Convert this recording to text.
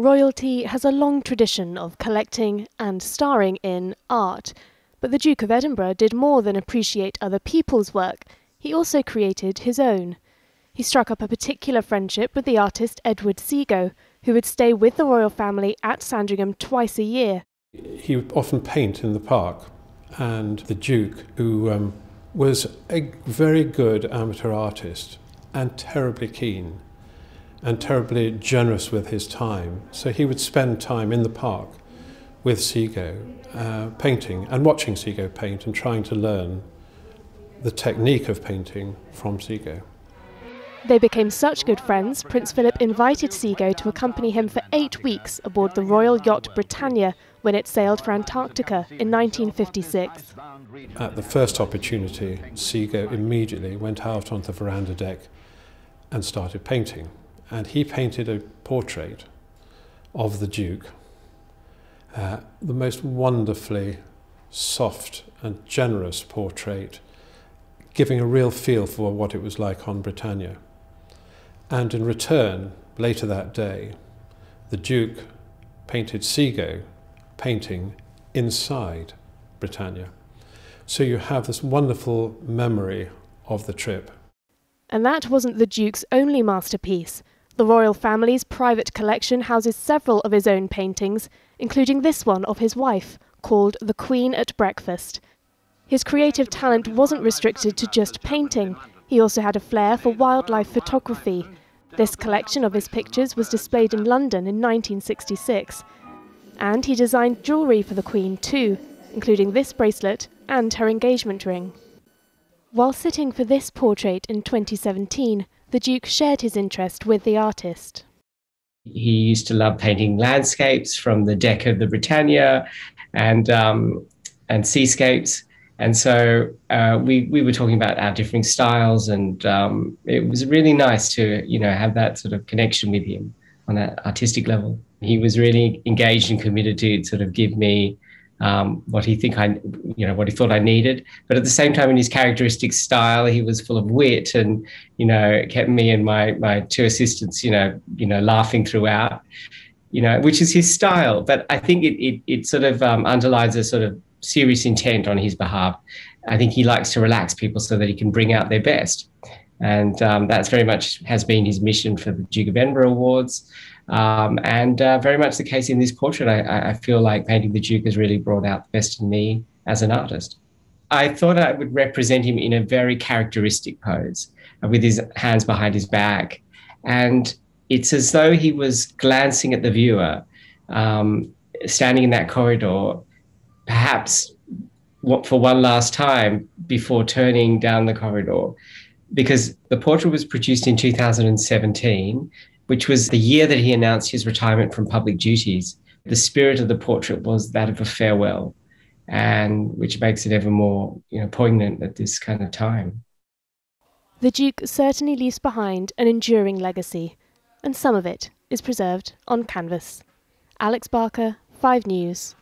Royalty has a long tradition of collecting and starring in art, but the Duke of Edinburgh did more than appreciate other people's work. He also created his own. He struck up a particular friendship with the artist Edward Seago, who would stay with the royal family at Sandringham twice a year. He would often paint in the park, and the Duke, who was a very good amateur artist and terribly keen and terribly generous with his time. So he would spend time in the park with Seago, painting and watching Seago paint and trying to learn the technique of painting from Seago. They became such good friends, Prince Philip invited Seago to accompany him for 8 weeks aboard the royal yacht Britannia when it sailed for Antarctica in 1956. At the first opportunity, Seago immediately went out onto the veranda deck and started painting. And he painted a portrait of the Duke, the most wonderfully soft and generous portrait, giving a real feel for what it was like on Britannia. And in return, later that day, the Duke painted Seago painting inside Britannia. So you have this wonderful memory of the trip. And that wasn't the Duke's only masterpiece. The royal family's private collection houses several of his own paintings, including this one of his wife, called The Queen at Breakfast. His creative talent wasn't restricted to just painting. He also had a flair for wildlife photography. This collection of his pictures was displayed in London in 1966. And he designed jewellery for the Queen too, including this bracelet and her engagement ring. While sitting for this portrait in 2017, the Duke shared his interest with the artist. He used to love painting landscapes from the deck of the Britannia and seascapes. And so we were talking about our differing styles, and it was really nice to, have that sort of connection with him on that artistic level. He was really engaged and committed to sort of give me what he thought I needed. But at the same time, in his characteristic style, he was full of wit and, kept me and my two assistants, laughing throughout, which is his style. But I think it sort of underlines a sort of serious intent on his behalf. I think he likes to relax people so that he can bring out their best. And that's very much has been his mission for the Duke of Edinburgh Awards. And very much the case in this portrait. I feel like painting the Duke has really brought out the best in me as an artist. I thought I would represent him in a very characteristic pose with his hands behind his back. And it's as though he was glancing at the viewer, standing in that corridor, perhaps for one last time before turning down the corridor. Because the portrait was produced in 2017, which was the year that he announced his retirement from public duties. The spirit of the portrait was that of a farewell, and which makes it ever more, poignant at this kind of time. The Duke certainly leaves behind an enduring legacy, and some of it is preserved on canvas. Alex Barker, 5 News.